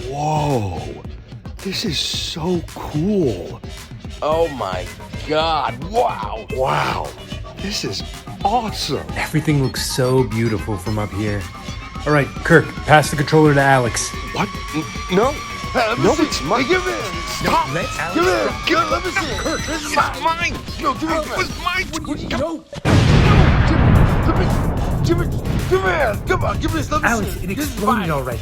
Whoa, this is so cool. Oh my God, wow. Wow, this is awesome. Everything looks so beautiful from up here. All right, Kirk, pass the controller to Alex. What? No. No, it's mine. Give it. Stop. Let Alex Give it. go. Give it. Let me see it. Kirk, This is mine. No, give it. It was mine. No. Give it. Come on, give me this. Let me Alex, see it This is exploded mine. already.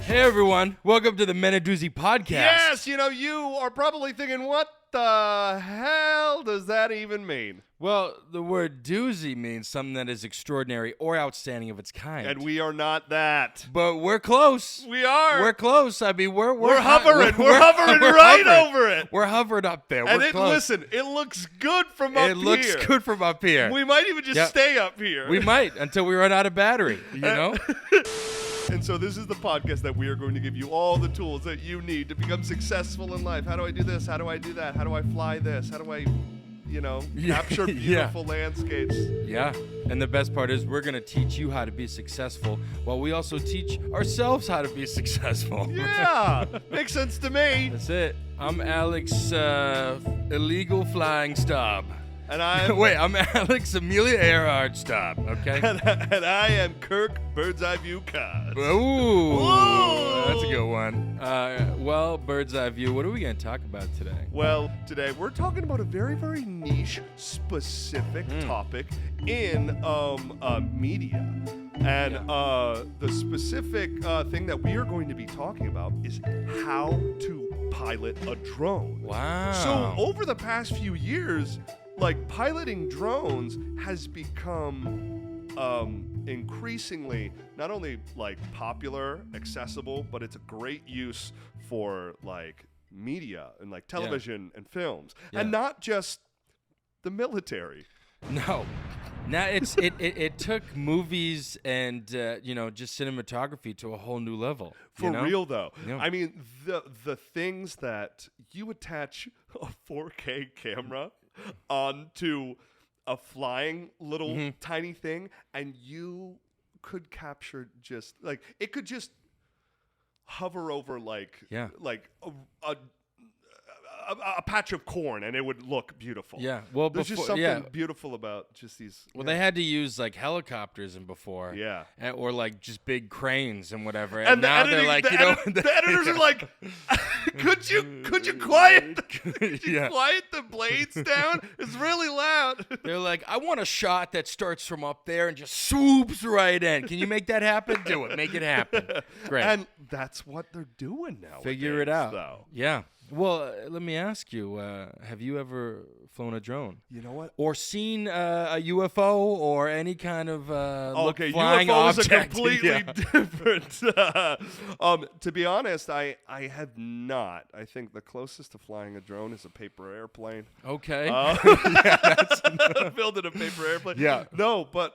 Hey everyone, welcome to the Menadoozy podcast. Yes, you are probably thinking, what the hell does that even mean? Well, the word doozy means something that is extraordinary or outstanding of its kind. And we are not that. But we're close. We are. We're close. I mean, we're hovering. We're hovering right over it. We're hovered up there. And We're close. listen, it looks good from up here. It looks good from up here. We might even just Yep. stay up here. We might until we run out of battery, you know? And so this is the podcast that we are going to give you all the tools that you need to become successful in life. How do I do this? How do I do that? How do I fly this? How do I, capture beautiful landscapes? Yeah. And the best part is we're going to teach you how to be successful while we also teach ourselves how to be successful. Yeah, makes sense to me. That's it. I'm Alex, illegal flying Staub. And I'm Wait, I'm Alex Amelia Earhart Staub, okay? and I am Kirk Bird's Eye View Koz. Ooh, Whoa. that's a good one. Well, Bird's Eye View, what are we going to talk about today? Well, today we're talking about a very, very niche, specific topic in media. And the specific thing that we are going to be talking about is how to pilot a drone. Wow. So over the past few years, piloting drones has become increasingly not only popular, accessible, but it's a great use for media and television and films, and not just the military. No. Now it took movies and just cinematography to a whole new level. For real though. Yeah. I mean the things that you attach a 4K camera onto a flying little tiny thing, and you could capture just it could just hover over a patch of corn, and it would look beautiful. Yeah, well, there's just something beautiful about just these. Well, they had to use helicopters and before, or just big cranes and whatever. And now they're the editors are like, could you quiet quiet the blades down? It's really loud. They're like, I want a shot that starts from up there and just swoops right in. Can you make that happen? Do it. Make it happen. Great. And that's what they're doing now. Figure it out. Though. Yeah. Well, let me ask you, have you ever flown a drone? You know what? Or seen a UFO or any kind of flying UFO object? is a completely different. To be honest, I have not. I think the closest to flying a drone is a paper airplane. Okay. Building a paper airplane. Yeah. No, but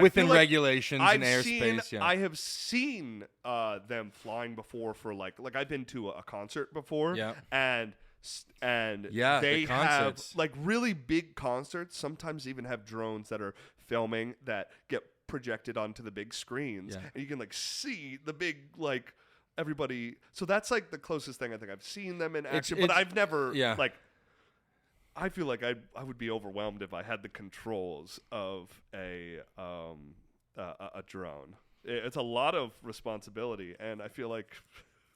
within I feel regulations and airspace. I have seen them flying before for I've been to a concert before. Yeah. And the they have concerts. really big concerts, sometimes even have drones that are filming that get projected onto the big screens, and you can see the big everybody. So that's the closest thing I think I've seen them in action, but I've never I feel like I would be overwhelmed if I had the controls of a drone. It's a lot of responsibility, and I feel like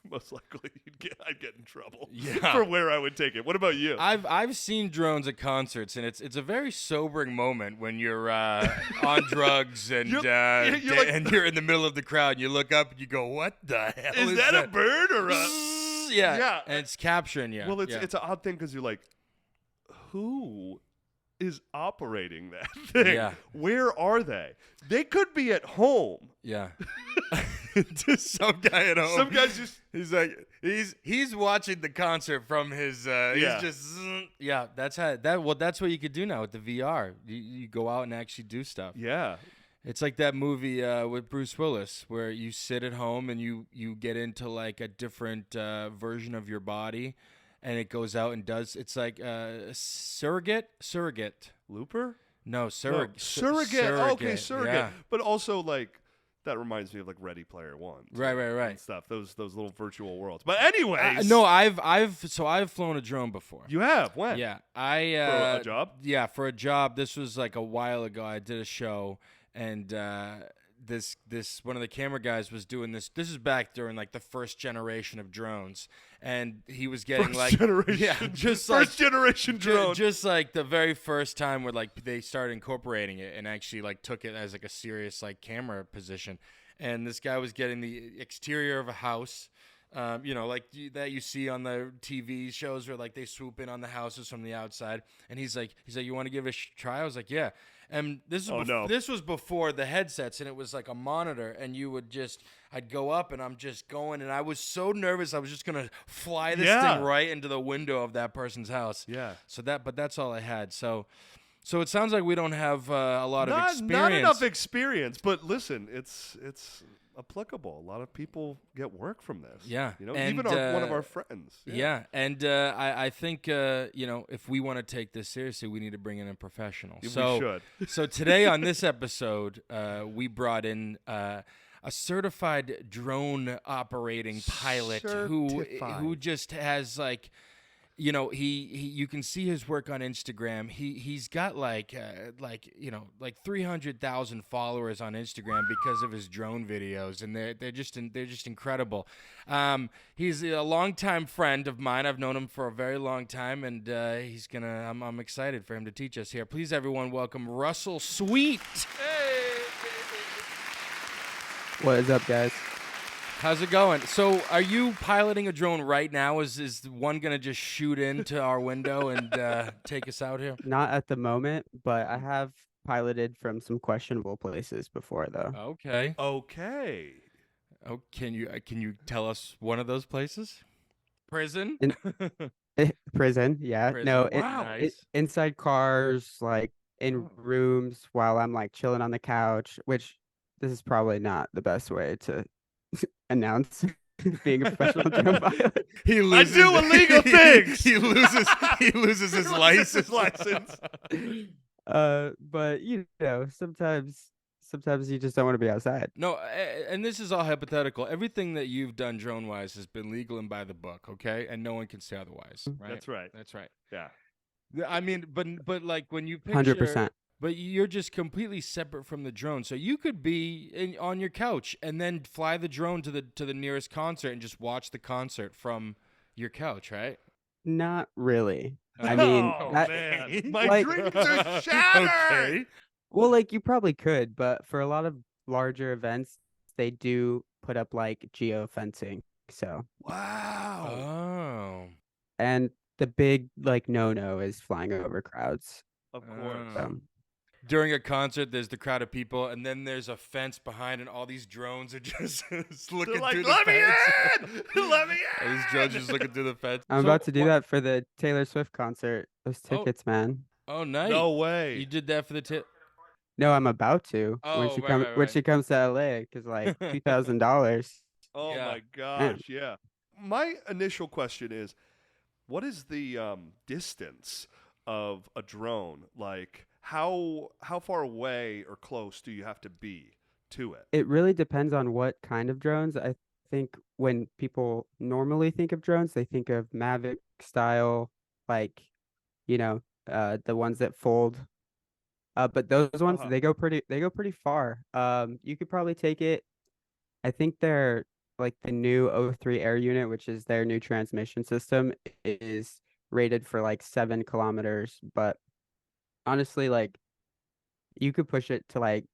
most likely I'd get in trouble for where I would take it. What about you? I've seen drones at concerts, and it's a very sobering moment when you're on drugs and and you're in the middle of the crowd, and you look up and you go, "What the hell is that a bird or a?" Yeah, and it's capturing you. Well, it's an odd thing because you're like, who is operating that thing? Yeah. Where are they? They could be at home. Yeah. Just some guy at home. Some guy's just he's watching the concert from his he's just that's what you could do now with the VR. You go out and actually do stuff. Yeah. It's like that movie with Bruce Willis where you sit at home and you get into a different version of your body, and it goes out and does. It's like surrogate. Looper? No, surrogate. Surrogate. Okay, surrogate. Yeah. But also That reminds me of like Ready Player One. Right. And stuff. Those little virtual worlds. But anyways, No, I've flown a drone before. you have when? Yeah, For a job? Yeah, for a job. This was like a while ago. I did a show, and this one of the camera guys was doing this. This is back during like the first generation of drones, and he was getting First generation. just First generation drone. just like the very first time where like they started incorporating it and actually like took it as like a serious like camera position. And this guy was getting the exterior of a house. Like that you see on the TV shows where like they swoop in on the houses from the outside. And he's like, you want to give it a try? I was like, yeah. And this was before the headsets, and it was like a monitor, and I'd go up, and I'm just going, and I was so nervous I was just gonna fly this thing right into the window of that person's house. Yeah. But that's all I had. So it sounds like we don't have a lot of experience. Not enough experience, but listen, it's applicable. A lot of people get work from this. Yeah. Even one of our friends. Yeah. And I think, if we want to take this seriously, we need to bring in a professional. We should. So today on this episode, we brought in a certified drone operating pilot who just has like, you can see his work on Instagram. He's got like 300,000 followers on Instagram because of his drone videos, and they're just incredible. He's a longtime friend of mine. I've known him for a very long time, and I'm excited for him to teach us here. Please, everyone, welcome Russell Sweet. Hey. What is up, guys? How's it going? So, are you piloting a drone right now? Is one gonna just shoot into our window and take us out here? Not at the moment, but I have piloted from some questionable places before, though. Okay. Oh, can you tell us one of those places? Prison. Prison, yeah. Prison. No, Wow. Nice. inside cars, like in rooms while I'm like chilling on the couch, which this is probably not the best way to announce being a professional drone pilot. I do illegal things. He loses his license. But sometimes you just don't want to be outside. No, and this is all hypothetical. Everything that you've done drone wise has been legal and by the book, okay? And no one can say otherwise. Right? That's right. Yeah. I mean, but like when you picture 100%. But you're just completely separate from the drone. So you could be on your couch and then fly the drone to the nearest concert and just watch the concert from your couch, right? Not really. I mean, man. My dreams are shattered. Okay. Well, like you probably could, but for a lot of larger events, they do put up like geofencing. So. Wow. Oh. And the big like no is flying over crowds. Of course. During a concert, there's the crowd of people, and then there's a fence behind, and all these drones are just looking like, through the let fence. Me in! Let me in! These drones just looking through the fence. I'm about to do that for the Taylor Swift concert. Those tickets, man. Oh, nice. No way. You did that for the tip? No, I'm about to Oh, when she comes to LA, because like $2,000. Oh Yeah. my gosh, yeah. My initial question is, what is the distance of a drone? Like, how far away or close do you have to be to it? It really depends on what kind of drones. I think when people normally think of drones, they think of Mavic style, like, the ones that fold. But those ones, they go pretty far. You could probably take it. I think they're like the new O3 air unit, which is their new transmission system, is rated for like 7 kilometers. But honestly, like you could push it to like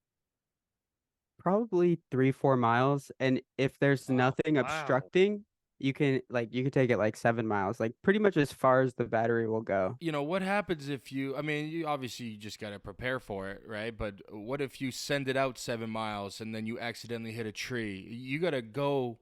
probably 3-4 miles. And if there's nothing obstructing, you can take it like 7 miles, like pretty much as far as the battery will go. What happens if you obviously you just got to prepare for it, right? But what if you send it out 7 miles and then you accidentally hit a tree? You got to go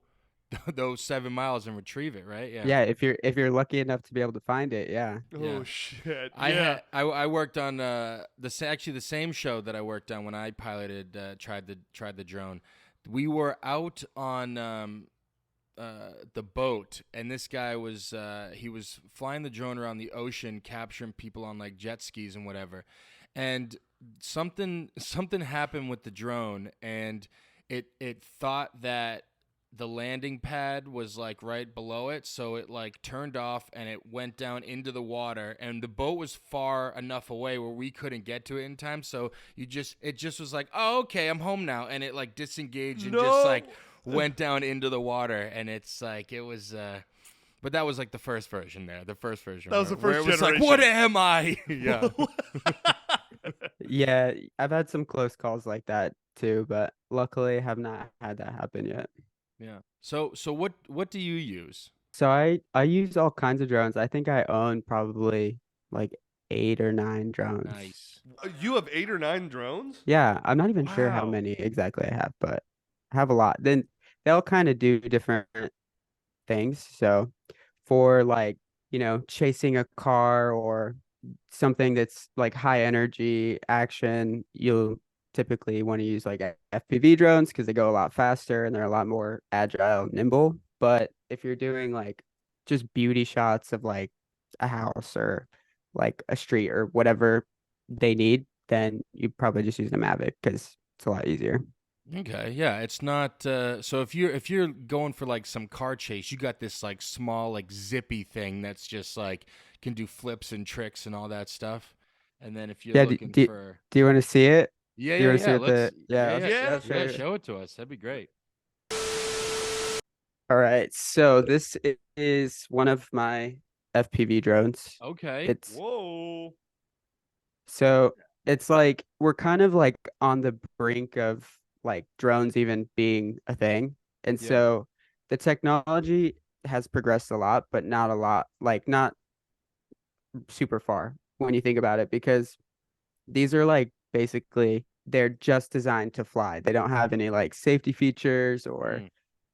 those 7 miles and retrieve it, right? Yeah, if you're lucky enough to be able to find it, yeah. Oh shit! I worked on the same show that I worked on when I piloted tried the drone. We were out on the boat, and this guy was he was flying the drone around the ocean, capturing people on like jet skis and whatever. And something happened with the drone, and it thought that the landing pad was like right below it, so it like turned off and it went down into the water, and the boat was far enough away where we couldn't get to it in time, so it just was like, oh, okay, I'm home now, and it like disengaged and just like went down into the water, and it's like it was but that was like the first version there. The first version. That was the where first it was like, generation. what am I? Yeah. Yeah, I've had some close calls like that too, but luckily have not had that happen yet. Yeah. So what do you use? So I use all kinds of drones. I think I own probably like 8 or 9 drones. Nice. You have 8 or 9 drones? Yeah, I'm not even sure how Wow. many exactly I have, but I have a lot. Then they all kind of do different things. So for like, chasing a car or something that's like high energy action, you'll typically want to use like FPV drones because they go a lot faster and they're a lot more agile, nimble. But if you're doing like just beauty shots of like a house or like a street or whatever they need, then you probably just use a Mavic because it's a lot easier. Okay, yeah, it's not so if you're going for like some car chase, you got this like small like zippy thing that's just like can do flips and tricks and all that stuff. And then if you're Yeah, looking do, for do you want to see it? Yeah, Do you yeah, want to see yeah. what the Yeah, I'll yeah, show yeah, you. show it to us. That'd be great. All right, so this is one of my FPV drones. Okay. It's Whoa. so it's like we're kind of like on the brink of like drones even being a thing. And Yeah. so the technology has progressed a lot, but not a lot, like not super far when you think about it, because these are like basically they're just designed to fly. They don't have any like safety features or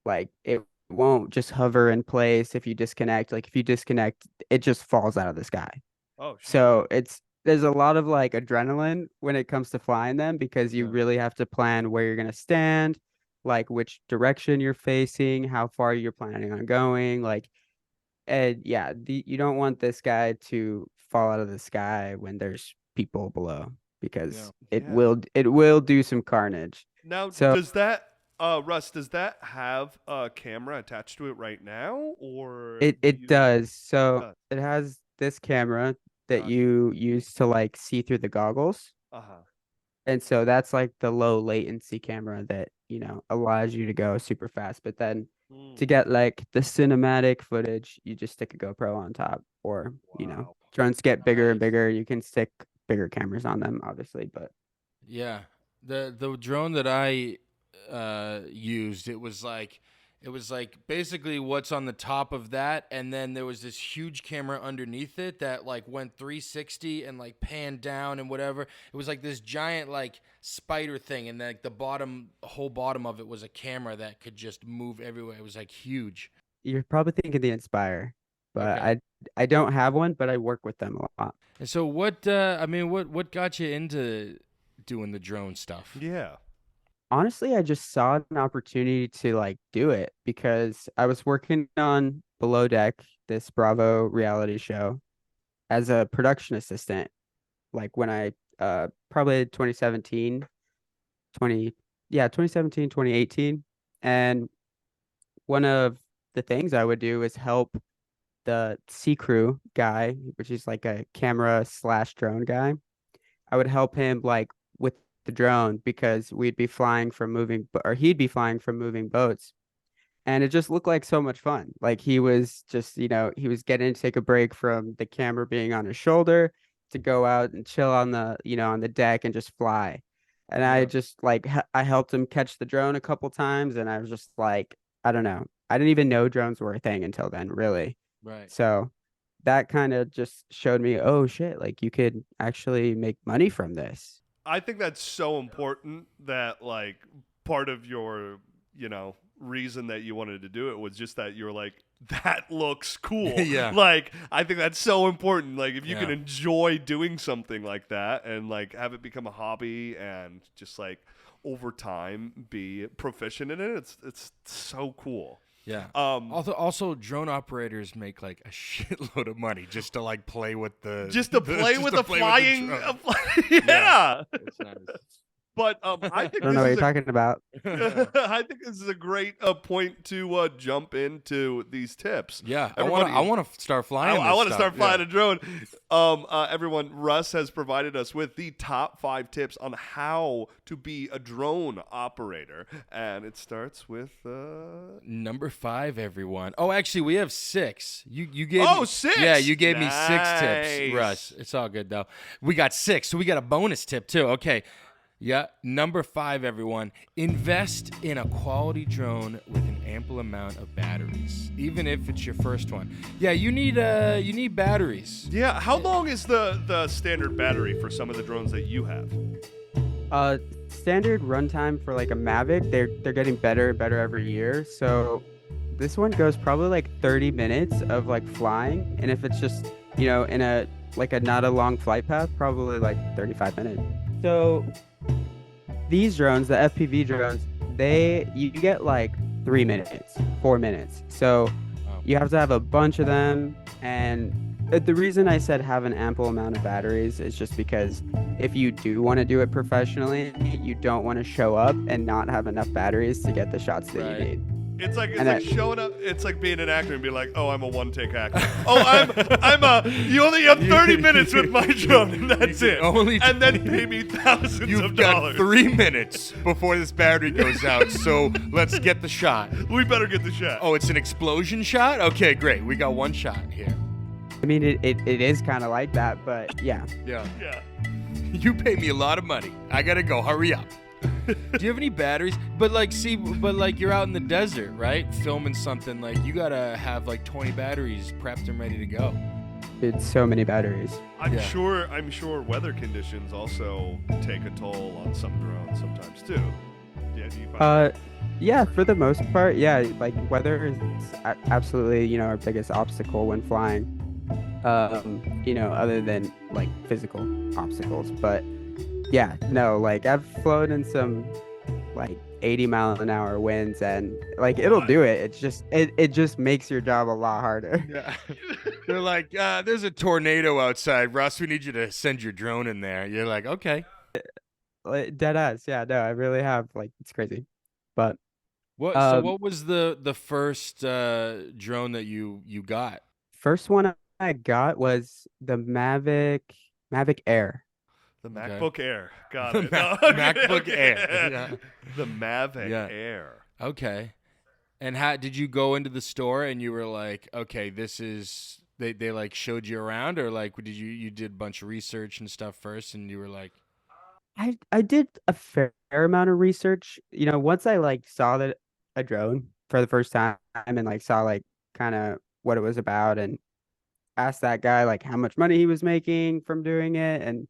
like it won't just hover in place if you disconnect. Like if you disconnect, it just falls out of the sky. Oh, shit. So there's a lot of like adrenaline when it comes to flying them because you Yeah. really have to plan where you're gonna stand, like which direction you're facing, how far you're planning on going, like and yeah, you don't want this guy to fall out of the sky when there's people below because Yeah. it will do some carnage. Now, So does that Russ, does that have a camera attached to it right now, or it does. So does. it has this camera that Gotcha. you use to like see through the goggles. Uh-huh. And so that's like the low latency camera that, allows you to go super fast. But then to get like the cinematic footage, you just stick a GoPro on top or, Wow. drones get bigger and Nice. bigger. You can stick bigger cameras on them, obviously, but Yeah. The drone that I used, it was like basically what's on the top of that, and then there was this huge camera underneath it that like went 360 and like panned down and whatever. It was like this giant like spider thing, and like the whole bottom of it was a camera that could just move everywhere. It was like huge. you're probably thinking the Inspire. But Okay. I don't have one, but I work with them a lot. And so what got you into doing the drone stuff? Yeah. Honestly, I just saw an opportunity to like do it because I was working on Below Deck, this Bravo reality show, as a production assistant. Like when I probably 2017, 2017, 2018. And one of the things I would do is help the sea crew guy, which is like a camera slash drone guy. I would help him like with the drone because we'd be flying from or he'd be flying from moving boats. And it just looked like so much fun. Like he was just, he was getting to take a break from the camera being on his shoulder to go out and chill on on the deck and just fly. And I just like, I helped him catch the drone a couple times. And I was just like, I don't know. I didn't even know drones were a thing until then, really. Right. So that kind of just showed me, oh shit, like you could actually make money from this. I think that's so important that like part of your, reason that you wanted to do it was just that you're like, that looks cool. Yeah. Like, I think that's so important. Like, if you can Yeah. enjoy doing something like that and like have it become a hobby and just like over time be proficient in it, it's so cool. Yeah. Also, drone operators make like a shitload of money just to like play with the Just to play with a play flying, drone. yeah. It's nice. But I think I don't know what this you're is talking about. I think this is a great point to jump into these tips. Yeah, Everybody- I want to start flying. I want to start flying Yeah. a drone. Everyone, Russ has provided us with the top 5 tips on how to be a drone operator, and it starts with Number 5, everyone. Oh, actually, we have 6. You gave Oh, me, 6? Yeah, you gave me 6 Nice. tips, Russ. It's all good though. We got 6, so we got a bonus tip too. Okay. Yeah, number 5, everyone. Invest in a quality drone with an ample amount of batteries, even if it's your first one. Yeah, you need batteries. Yeah. How long is the standard battery for some of the drones that you have? Standard runtime for like a Mavic, they're getting better and better every year. So this one goes probably like 30 minutes of like flying, and if it's just in a not a long flight path, probably like 35 minutes. So these drones, the FPV drones, you get like 3 minutes, 4 minutes. So you have to have a bunch of them. And the reason I said have an ample amount of batteries is just because if you do want to do it professionally, you don't want to show up and not have enough batteries to get the shots that you need. It's like And showing up. It's like being an actor and being like, "Oh, I'm a one-take actor. Oh, you only have 30 minutes with my drone, and that's it. And then pay me thousands of You've got dollars. 3 minutes before this battery goes out, so let's get the shot. We better get the shot. Oh, it's an explosion shot? Okay, great. We got 1 shot here. I mean, it is kind of like that, but yeah. Yeah. Yeah. You pay me a lot of money. I gotta go. Hurry up. Do you have any batteries? But you're out in the desert, right? Filming something, like you gotta have like 20 batteries prepped and ready to go. It's so many batteries. I'm sure weather conditions also take a toll on some drones sometimes too. Yeah, do you find Yeah, for the most part, yeah. Like weather is absolutely, our biggest obstacle when flying. Other than like physical obstacles, but yeah, no, like I've flown in some like 80-mile-an-hour winds, and like it'll do it. It's just it just makes your job a lot harder. Yeah. They're like, there's a tornado outside, Russ. We need you to send your drone in there. You're like, okay. Dead ass. Yeah, no, I really have. Like, it's crazy. But So what was the first drone that you got? first one I got was the Mavic Air. the MacBook Air? Got The it. MacBook Air. Yeah. The Mavic Yeah. Air. Okay. And how did you go into the store and you were like, okay, this is they like showed you around, or like did you did a bunch of research and stuff first and you were like, I did a fair amount of research. Once I like saw a drone for the first time and like saw like kind of what it was about, and asked that guy like how much money he was making from doing it, and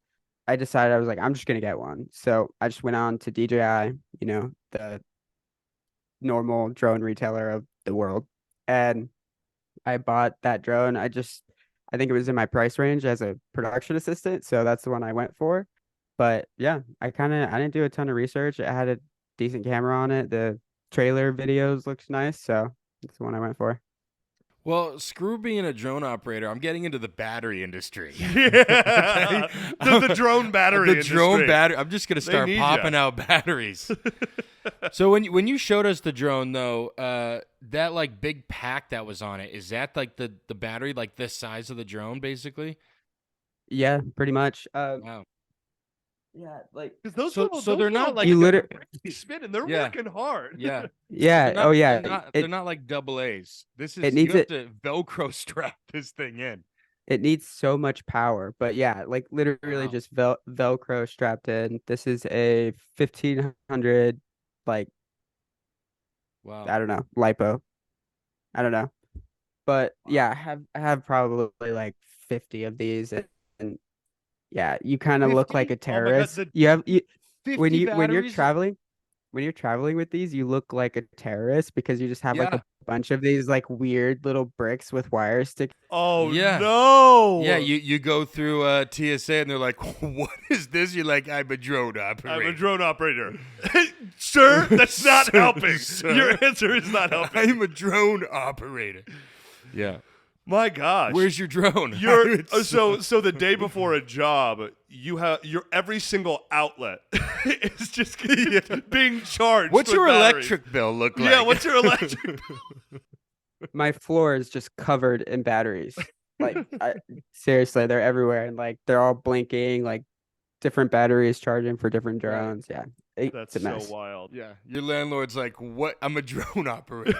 I decided I was like, I'm just gonna get one. So I just went on to DJI, the normal drone retailer of the world, and I bought that drone. I think it was in my price range as a production assistant, so that's the one I went for. But yeah, I didn't do a ton of research. It had a decent camera on it. The trailer videos looked nice, so that's the one I went for. well, screw being a drone operator. I'm getting into the battery industry. Yeah. the drone battery. The drone battery. I'm just gonna start need popping ya. out batteries. So when you showed us the drone though, that like big pack that was on it, is that like the battery like this size of the drone basically? Yeah, pretty much. Wow. Yeah, like Because those So- little, so those they're not little like You liter- spinning. They're Yeah. working hard. Yeah. yeah. They're not- Oh yeah. They're not like double A's. This is It needs you have to Velcro strap this thing in. It needs so much power, but yeah, like literally Wow. just Velcro strapped in. This is a 1500, like Wow. I don't know, lipo. I don't know, but yeah, I have probably like 50 of these, and yeah, you kind of look like a 50? Oh my God, terrorist. the- You have 50 when you're batteries? traveling with these, you look like a terrorist because you just have like Yeah. a bunch of these like weird little bricks with wires sticking. Oh Yeah. no! Yeah, you go through TSA and they're like, "What is this?" You're like, "I'm a drone operator." I'm a drone operator. Sir, that's not Sir, helping. sir. Your answer is not helping. I'm a drone operator. Yeah. My gosh. Where's your drone? You're so the day before a job, you have your every single outlet is just being charged. What's with your batteries. electric bill look like? Yeah, what's your electric bill? My floor is just covered in batteries. Like seriously, they're everywhere, and like they're all blinking, like different batteries charging for different drones. Yeah, That's it's a so mess. wild. Yeah, your landlord's like, "What? I'm a drone operator."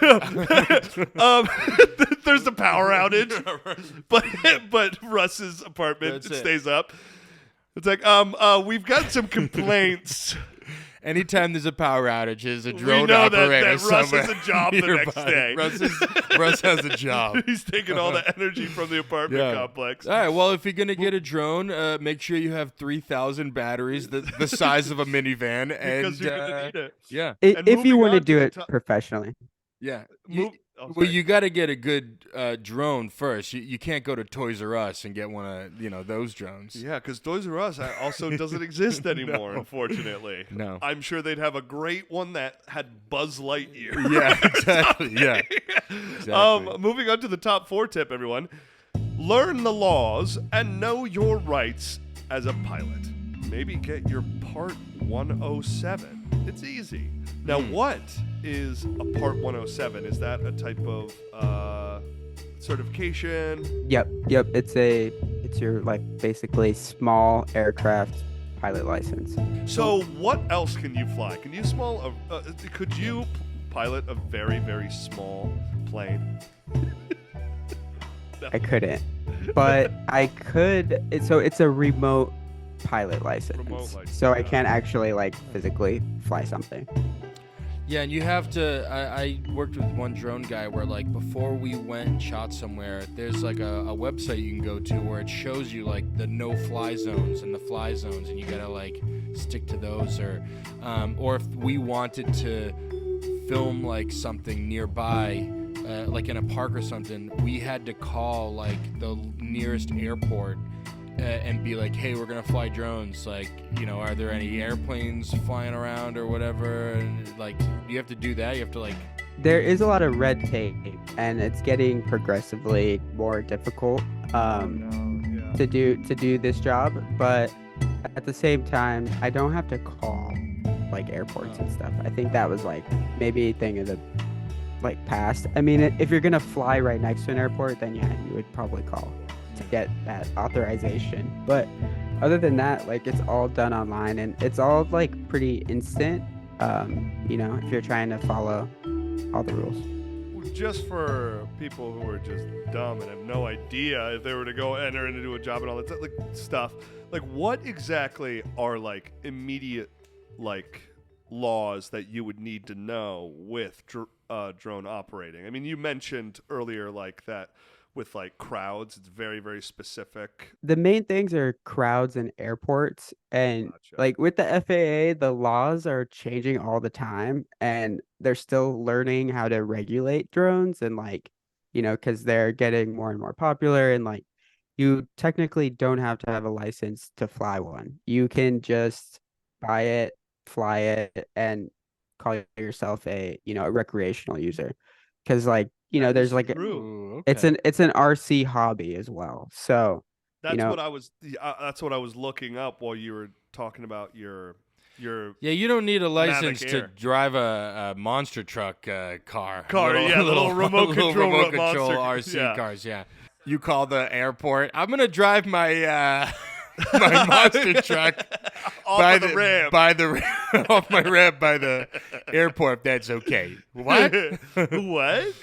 There's a power outage, but Russ's apartment stays up. It's like, we've got some complaints. Anytime there's a power outage, there's a drone We know operator that Russ somewhere has a job the next nearby. day. Russ has a job. He's taking all the energy from the apartment complex. All right. Well, if you're gonna get a drone, make sure you have 3,000 batteries, the size of a minivan, Because you're gonna need it. yeah, And If you moving want to on do to it the professionally. yeah. Oh, Well, sorry. you got to get a good drone first. You can't go to Toys R Us and get one of those drones. Yeah, because Toys R Us also doesn't exist anymore, unfortunately. No. I'm sure they'd have a great one that had Buzz Lightyear. Yeah, exactly. Yeah. Exactly. Moving on to the top 4 tip, everyone. Learn the laws and know your rights as a pilot. Maybe get your Part 107. It's easy. Now, what is a Part 107? Is that a type of certification? Yep. It's your like basically small aircraft pilot license. So, what else can you fly? Can you could you pilot a very, very small plane? I couldn't, but I could. It's a remote pilot license. Remote license, So I yeah. can't actually like physically fly something. Yeah, and you have to. I worked with one drone guy where, like, before we went and shot somewhere, there's like a website you can go to where it shows you like the no-fly zones and the fly zones, and you gotta like stick to those, or if we wanted to film like something nearby, like in a park or something, we had to call like the nearest airport. And be like, hey, we're gonna fly drones. Like, are there any airplanes flying around or whatever? And like, you have to do that. You have to like. There is a lot of red tape, and it's getting progressively more difficult to do this job. But at the same time, I don't have to call like airports and stuff. I think that was like maybe a thing of the like past. I mean, if you're gonna fly right next to an airport, then yeah, you would probably call to get that authorization. But other than that, like, it's all done online, and it's all like pretty instant, if you're trying to follow all the rules. Just for people who are just dumb and have no idea if they were to go enter into a job and all that like stuff, like what exactly are like immediate like laws that you would need to know with drone operating? I mean, you mentioned earlier like that with like crowds, it's very, very specific. The main things are crowds and airports, and Gotcha. like with the FAA, the laws are changing all the time, and they're still learning how to regulate drones, and like, because they're getting more and more popular, and like you technically don't have to have a license to fly one. You can just buy it, fly it, and call yourself a recreational user, because like there's like Ooh, it's an RC hobby as well. So that's what I was looking up while you were talking about your Yeah, you don't need a license Mavic to Air. drive a monster truck car. Little remote control monster- RC yeah. cars. Yeah, you call the airport. I'm gonna drive my my monster truck off of the ramp. off my ramp by the airport. If that's okay. What? What?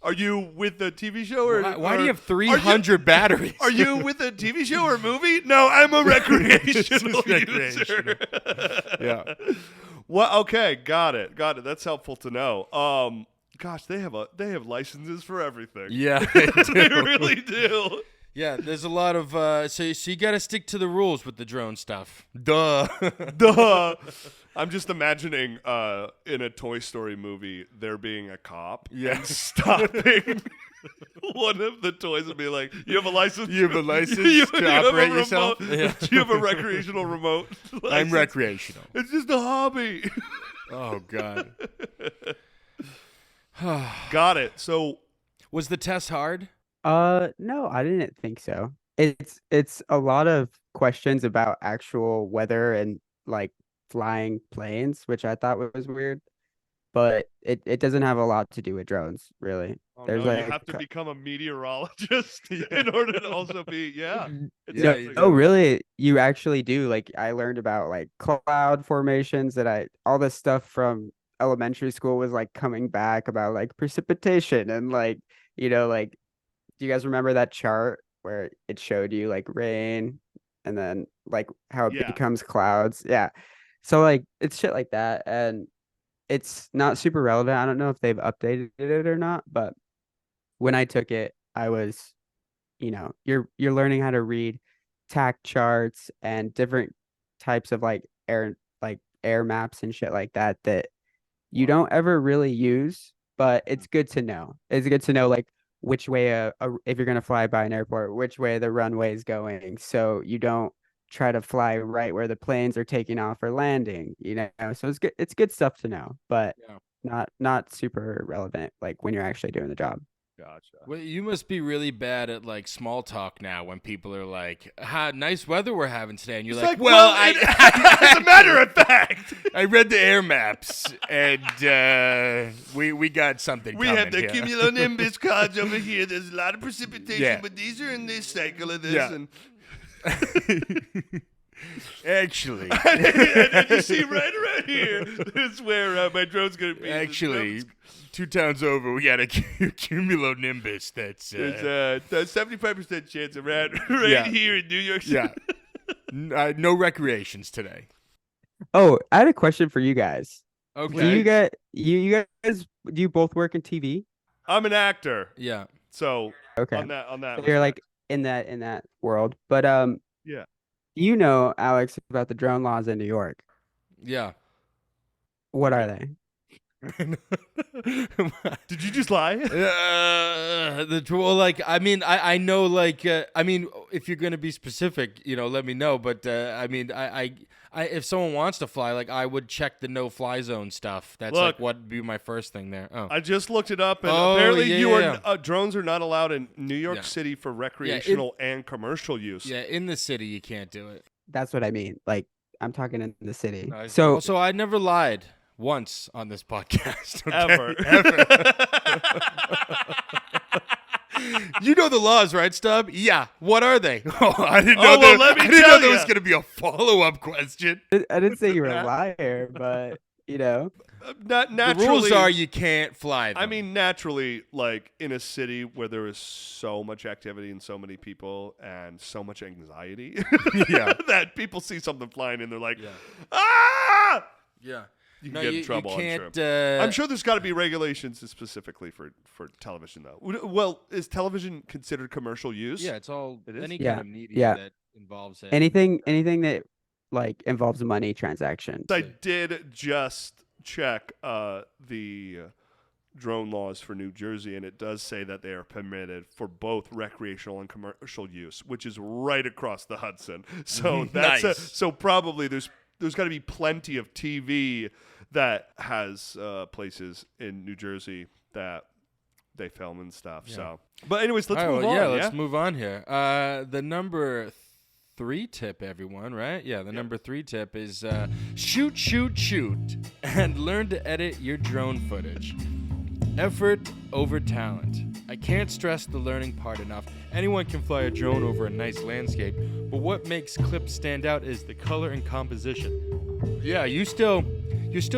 Are you with a TV show or Why do you have 300 batteries? Are you with a TV show or movie? No, I'm a recreational user. Yeah. Well, okay, got it. That's helpful to know. Gosh, they have licenses for everything. Yeah, They really do. Yeah, there's a lot of so you got to stick to the rules with the drone stuff. Duh. Duh. I'm just imagining in a Toy Story movie there being a cop and stopping one of the toys and be like, "You have a license? You have a license You to have a operate yourself? remote? Yeah. Do you have a recreational remote? I'm license? recreational. It's just a hobby." Oh God. Got it. So Was the test hard? No, I didn't think so. It's a lot of questions about actual weather and like flying planes, which I thought was weird, but it doesn't have a lot to do with drones, really. Oh There's no, you like have to become a meteorologist in order to also be. Yeah, it's no, actually no, really, you actually do. Like I learned about like cloud formations that I all this stuff from elementary school was like coming back about like precipitation and like like do you guys remember that chart where it showed you like rain and then like how it yeah. becomes clouds? Yeah. So like it's shit like that and it's not super relevant. I don't know if they've updated it or not, but when I took it, I was, you're learning how to read tack charts and different types of like air maps and shit like that that you Wow. don't ever really use, but it's good to know. It's good to know like which way if you're gonna fly by an airport, which way the runway is going, so you don't try to fly right where the planes are taking off or landing. So it's good. It's good stuff to know, but Yeah. not super relevant like when you're actually doing the job. Gotcha. Well, you must be really bad at like small talk now when people are like, nice weather we're having today. And you're It's like, like, well, as a matter of fact, I read the air maps and we got something we coming have the here. cumulonimbus cards over here. There's a lot of precipitation, Yeah. but these are in this cycle of this. Yeah. And, Actually, and you see right around here, this is where my drone's going to be. actually, 2 towns over, we got a cumulonimbus that's There's a 75% chance around right Yeah. here in New York City. yeah. No recreations today. Oh, I had a question for you guys. Okay. Do you guys you guys do you both work in TV? I'm an actor, Yeah. so Okay. on that So you're like in that world. But Yeah. do you know, Alex, about the drone laws in New York? Yeah. What are they? Did you just lie? I mean, I know, like, I mean, if you're gonna be specific, let me know. But I mean, I if someone wants to fly, like, I would check the no-fly zone stuff. That's Look, like what would be my first thing there. Oh, I just looked it up, and Oh, apparently yeah. drones are not allowed in New York Yeah. City for recreational and commercial use. yeah, in the city you can't do it. That's what I mean. Like I'm talking in the city. Nice. So So I never lied once on this podcast. Okay? Ever. You know the laws, right, Staub? Yeah. What are they? Oh, I didn't know. Oh, well, let me I didn't tell know there ya. was going to be a follow-up question. I didn't say you were a liar, but Not The naturally. rules are you can't fly them. I mean, naturally, like in a city where there is so much activity and so many people and so much anxiety, Yeah. that people see something flying and they're like, Yeah. ah! yeah. You can get in trouble, You can't, I'm sure. I'm sure there's got to be regulations specifically for television, though. Well, is television considered commercial use? Yeah, it's all It is? any Yeah. kind of media Yeah. that involves it. anything that like involves a money transaction. I did just check the drone laws for New Jersey, and it does say that they are permitted for both recreational and commercial use, which is right across the Hudson. So that's Nice. so probably there's got to be plenty of TV that has places in New Jersey that they film and stuff. Yeah. So, but anyways, let's All right, move well, on. yeah, let's move on here. The number 3 tip, everyone, right? Yeah, the number 3 tip is shoot, shoot, shoot, and learn to edit your drone footage. Effort over talent. I can't stress the learning part enough. Anyone can fly a drone over a nice landscape, but what makes clips stand out is the color and composition. Yeah, you're still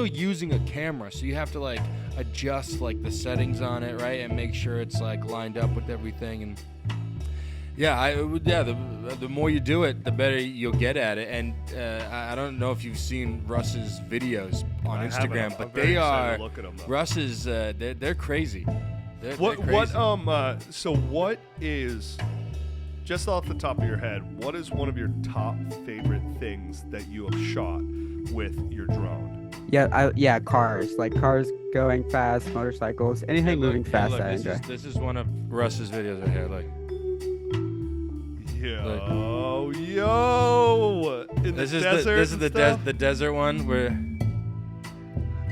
using a camera, so you have to like adjust like the settings on it, right, and make sure it's like lined up with everything. And the more you do it, the better you'll get at it. And I don't know if you've seen Russ's videos on I Instagram, haven't. but I'm very they excited are to look at 'em, though. Russ's. They're crazy. They're What crazy. so what is, just off the top of your head, what is one of your top favorite things that you have shot with your drone? Yeah, cars going fast, motorcycles, anything Look, moving fast. look, I enjoy. this is one of Russ's videos right here. Like Yo, in this the is desert. this is the and stuff? the desert one where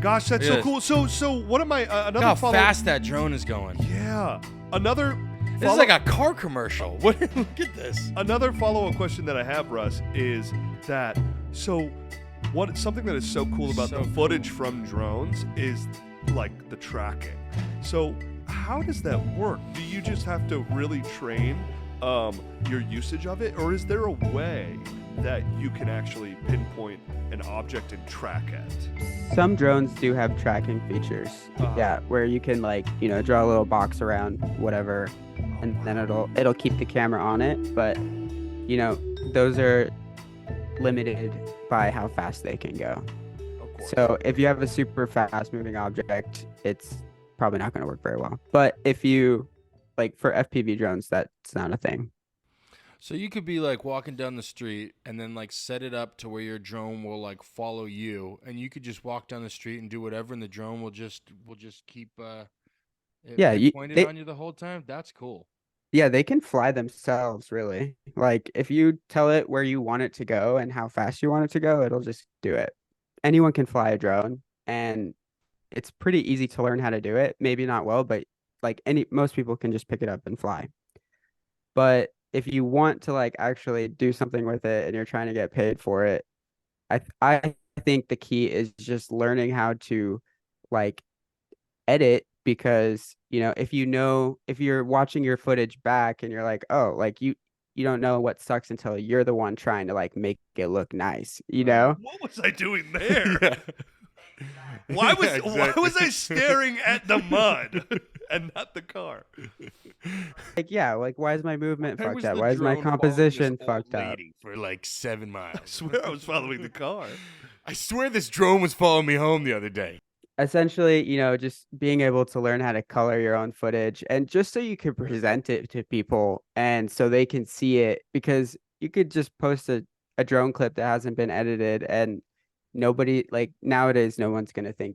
Gosh, that's Look so at cool. So what am I? look Another how follow. fast that drone is going. Yeah, another This is like a car commercial. Look at this. Another follow-up question that I have, Russ, is that something that is so cool about the footage from drones is like the tracking. So how does that work? Do you just have to really train your usage of it, or is there a way that you can actually pinpoint an object and track it? Some drones do have tracking features. Yeah, where you can draw a little box around whatever, and then it'll keep the camera on it. But those are limited by how fast they can go. So if you have a super fast moving object, it's probably not going to work very well. But if you for FPV drones, that's not a thing. So you could be walking down the street and then set it up to where your drone will follow you, and you could just walk down the street and do whatever, and the drone will just keep pointed on you the whole time. That's cool. Yeah, they can fly themselves, really. If you tell it where you want it to go and how fast you want it to go, it'll just do it. Anyone can fly a drone, and it's pretty easy to learn how to do it. Maybe not well, but most people can just pick it up and fly. But if you want to actually do something with it and you're trying to get paid for it, I think the key is just learning how to edit, because if you're watching your footage back and you're you don't know what sucks until you're the one trying to make it look nice, What was I doing there? Why was I staring at the mud and not the car? Why is my movement fucked up? Why is my composition fucked up? For 7 miles. I swear I was following the car. I swear this drone was following me home the other day. Essentially, just being able to learn how to color your own footage, and just so you can present it to people and so they can see it, because you could just post a drone clip that hasn't been edited, and nobody nowadays, no one's going to think,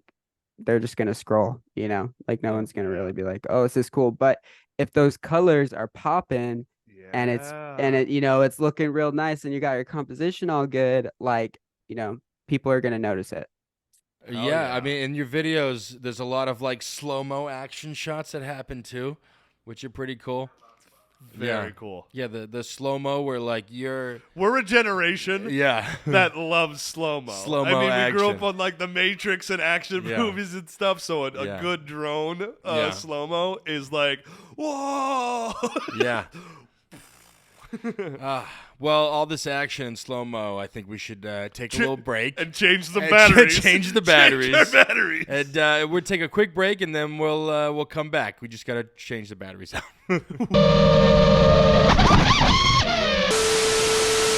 they're just going to scroll, no one's going to really be oh, this is cool. But if those colors are popping and it's looking real nice and you got your composition all good, people are going to notice it. Yeah, I mean, in your videos, there's a lot of slow-mo action shots that happen too, which are pretty cool. Very cool. Yeah, the slow-mo where we're a generation that loves slow-mo. Slow-mo I mean, action. we grew up on the Matrix and action movies and stuff, so a good drone slow-mo is whoa! Yeah. Well, all this action in slow-mo, I think we should take a little break. And change the batteries. Change the batteries. Change our batteries. And we'll take a quick break, and then we'll come back. We just got to change the batteries out.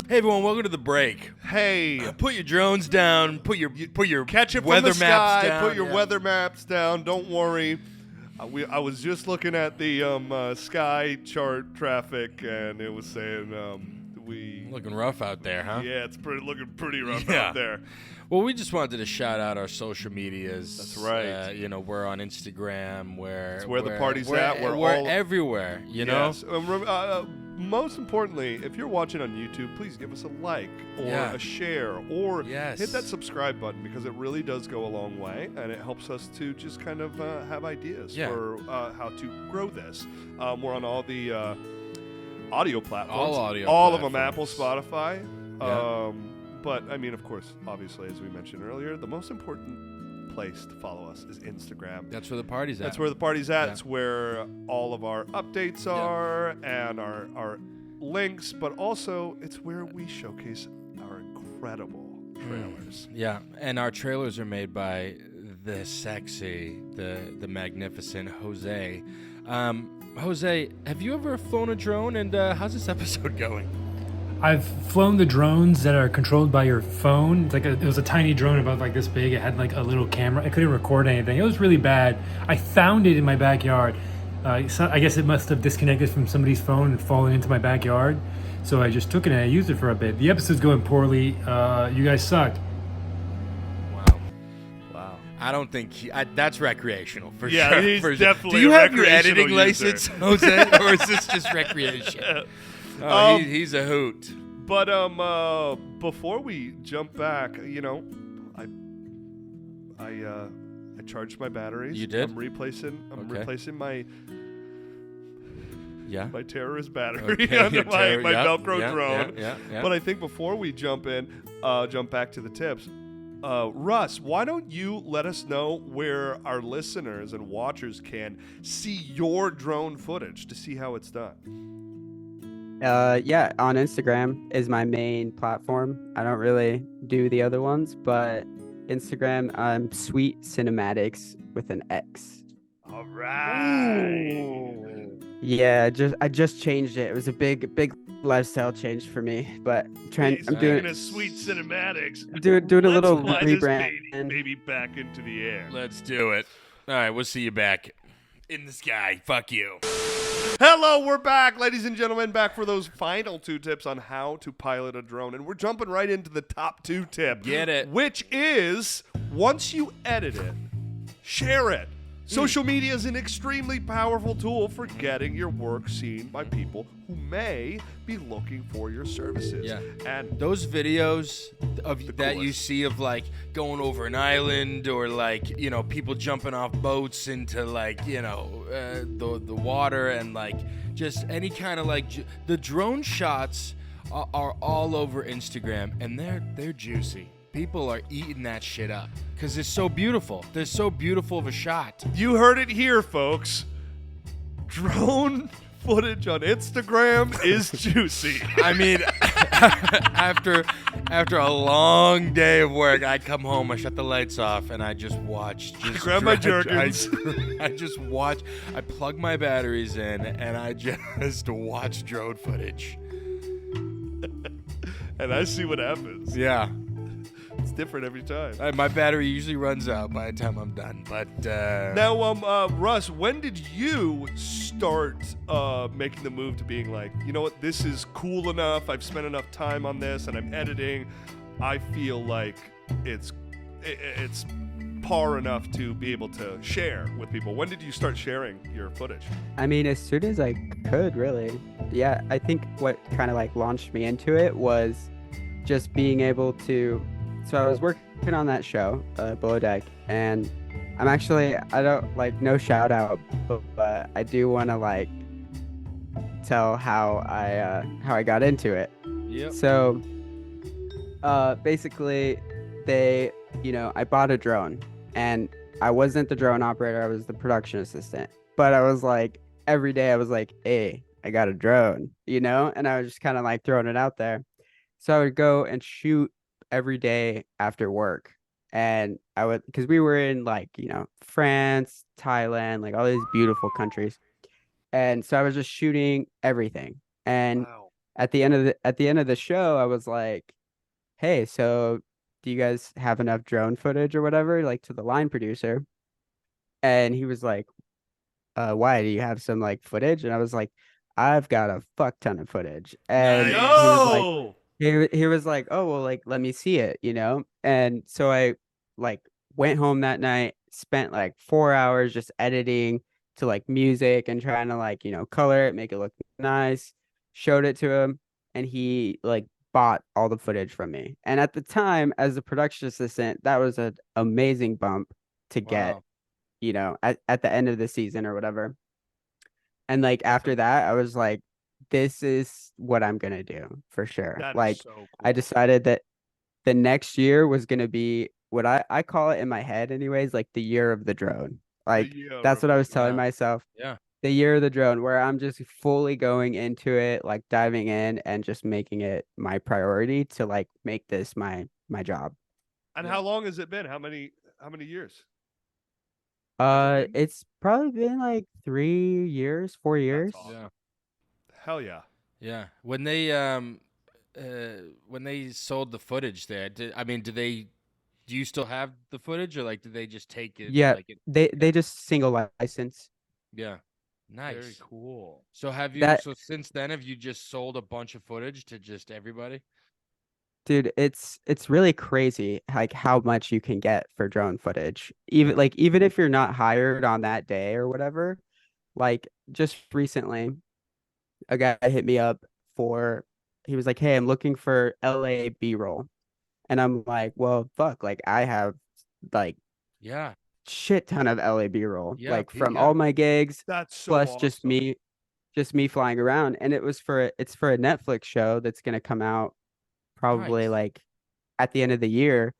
Hey everyone, welcome to the break. Hey, put your drones down. Put your ketchup weather from the maps sky, down. Put your weather maps down. Don't worry. I was just looking at the sky chart traffic, and it was saying looking rough out there, huh? Yeah, it's looking pretty rough out there. Well, we just wanted to shout out our social medias. That's right. We're on Instagram. It's where the party's at. We're everywhere. You know. Most importantly, if you're watching on YouTube, please give us a like or a share or hit that subscribe button, because it really does go a long way, and it helps us to just kind of have ideas for how to grow this. We're on all the audio platforms. All of them, Apple, Spotify. But, I mean, of course, obviously, as we mentioned earlier, the most important place to follow us is Instagram. That's where the party's at. That's where the party's at. It's where all of our updates are and our links, but also it's where we showcase our incredible trailers. Yeah, and our trailers are made by the sexy, the magnificent Jose. Jose, have you ever flown a drone, and how's this episode going? I've flown the drones that are controlled by your phone. It was a tiny drone about this big. It had a little camera. I couldn't record anything. It was really bad. I found it in my backyard. So I guess it must have disconnected from somebody's phone and fallen into my backyard. So I just took it and I used it for a bit. The episode's going poorly. You guys sucked. Wow. I don't think that's recreational for sure. Yeah, he's definitely. Do you a have your editing user. license, Jose, or is this just recreation? He's a hoot. But before we jump back, I charged my batteries. You did? I'm replacing my Yeah. my terrorist battery Okay, on your my terror- yep, Velcro yeah, drone. yeah. But I think before we jump back to the tips, Russ, why don't you let us know where our listeners and watchers can see your drone footage to see how it's done? Yeah, on Instagram is my main platform. I don't really do the other ones, but Instagram, I'm Sweet Cinematics with an X. All right. Yeah, I just changed it. It was a big lifestyle change for me, but Hey, I'm doing speaking of sweet cinematics, doing a let's little fly this rebrand. baby back into the air. Let's do it. All right, we'll see you back in the sky. Fuck you. Hello, we're back, ladies and gentlemen, back for those final 2 tips on how to pilot a drone. And we're jumping right into the top 2 tip. Get it. Which is, once you edit it, share it. Social media is an extremely powerful tool for getting your work seen by people who may be looking for your services. Yeah. And Those videos of that you coolest. see of like going over an island or like, you know, people jumping off boats into like, you know, the water and like just any kind of like the drone shots are all over Instagram and they're juicy. People are eating that shit up because it's so beautiful. They're so beautiful of a shot. you heard it here, folks. Drone footage on Instagram is juicy. I mean, after a long day of work, I come home, I shut the lights off, and I just watch. Grab my Jergens. I just watch. I plug my batteries in, and I just watch drone footage. And I see what happens. Yeah. It's different every time. My battery usually runs out by the time I'm done. But Now, Russ, when did you start making the move to being like, you know what, this is cool enough, I've spent enough time on this, and I'm editing, I feel like it's par enough to be able to share with people? When did you start sharing your footage? I mean, as soon as I could, really. Yeah, I think what kind of like launched me into it was just being able to. So I was working on that show, Below Deck, and I don't like no shout out, but I do want to like tell how I got into it. Yep. So, basically, I bought a drone, and I wasn't the drone operator, I was the production assistant. But I was like, every day I was like, hey, I got a drone, and I was just kind of like throwing it out there. So I would go and shoot every day after work. And I would, because we were in like, France, Thailand, like all these beautiful countries. And so I was just shooting everything. And Wow. at the end of the show, I was like, hey, so do you guys have enough drone footage or whatever, like to the line producer? And he was like, why, do you have some like footage? And I was like, I've got a fuck ton of footage. And No! he was like, oh, well, like, let me see it, And so I like went home that night, spent like 4 hours just editing to like music and trying to like, color it, make it look nice, showed it to him, and he like bought all the footage from me. And at the time, as a production assistant, that was an amazing bump to get, Wow. at the end of the season or whatever. And like after that, I was like, this is what I'm gonna do for sure. That is Like so cool. I decided that the next year was gonna be what I call it in my head anyways, like the year of the drone. Like year that's of what I the was telling drone. myself. Yeah. The year of the drone, where I'm just fully going into it, like diving in and just making it my priority to like make this my job. And Yeah. how long has it been? How many years? It's probably been like 3 years, 4 years. awesome. Yeah. Hell yeah. Yeah. When they sold the footage there, do you still have the footage or like did they just take it? Yeah, Like they just single license. yeah. Nice. Very cool. So That so since then have you just sold a bunch of footage to just everybody? Dude, it's really crazy like how much you can get for drone footage. Even if you're not hired on that day or whatever. Like just recently, a guy hit me up he was like, "Hey, I'm looking for LA B-roll." And I'm like, "Well, fuck, like I have like Yeah. shit ton of LA B-roll. Yeah, Like from yeah. all my gigs That's so plus just awesome. just me flying around, and it's for a Netflix show that's gonna come out probably Nice. like at the end of the year,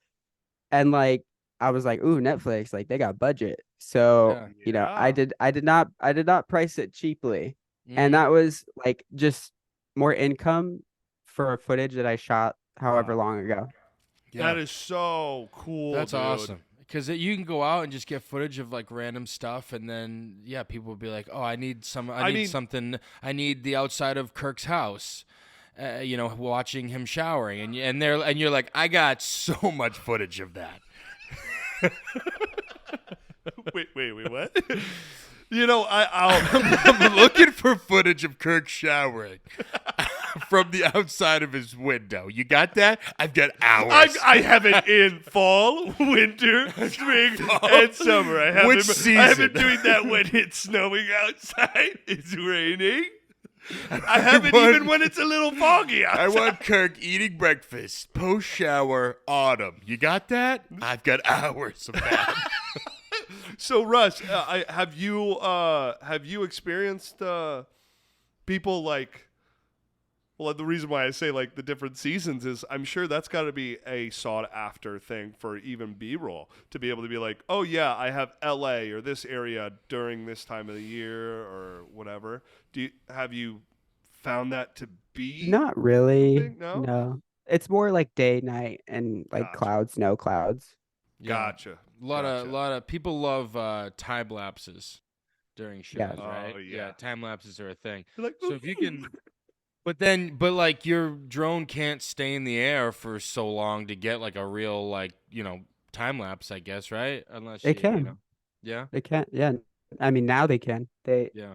and like I was like, ooh, Netflix, like they got budget, so Yeah. Yeah. I did not price it cheaply, and Mhm. that was like just more income for footage that I shot however Wow. long ago. Yeah. That is so cool. That's dude. awesome. Because you can go out and just get footage of like random stuff, and then yeah, people will be like, "Oh, I need some. I I need mean- something. I need the outside of Kirk's house." Watching him showering, and you're like, "I got so much footage of that." Wait, what? I'll I'm looking for footage of Kirk showering from the outside of his window. You got that? I've got hours. I have it in fall, winter, spring, and summer. I have Which I have season? been doing that when it's snowing outside, it's raining. I have it want- even when it's a little foggy outside. I want Kirk eating breakfast, post shower, autumn. You got that? I've got hours of that. So, Russ, have you experienced people like? Well, the reason why I say like the different seasons is I'm sure that's got to be a sought after thing for even B-roll to be able to be like, oh yeah, I have L.A. or this area during this time of the year or whatever. Have you found that to be? Not really. Something? No? No. It's more like day, night, and like Gotcha. clouds, no clouds. Yeah. Gotcha. A lot Gotcha. of people love time lapses during shows, Yeah. right? Oh, yeah. Time lapses are a thing. You're like, So if you can, but like your drone can't stay in the air for so long to get like a real time lapse, I guess, right? Unless It can. Yeah. They can't. Yeah. I mean, now they can. Yeah.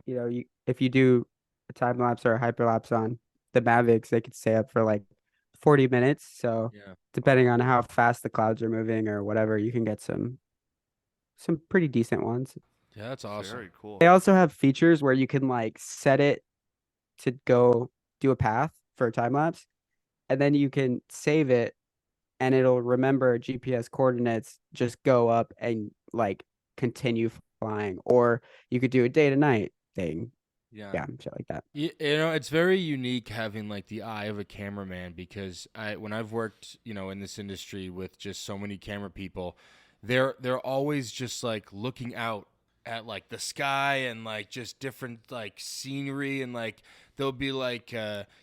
If you do a time lapse or a hyperlapse on the Mavics, they could stay up for like 40 minutes. So Yeah. depending on how fast the clouds are moving or whatever, you can get some pretty decent ones. Yeah, that's awesome. Very cool. They also have features where you can like set it to go do a path for a time lapse, and then you can save it and it'll remember GPS coordinates, just go up and like continue flying. Or you could do a day to night thing. Yeah, shit like that. It's very unique having like the eye of a cameraman, because when I've worked, in this industry with just so many camera people, they're always just like looking out at like the sky and like just different like scenery, and like they'll be like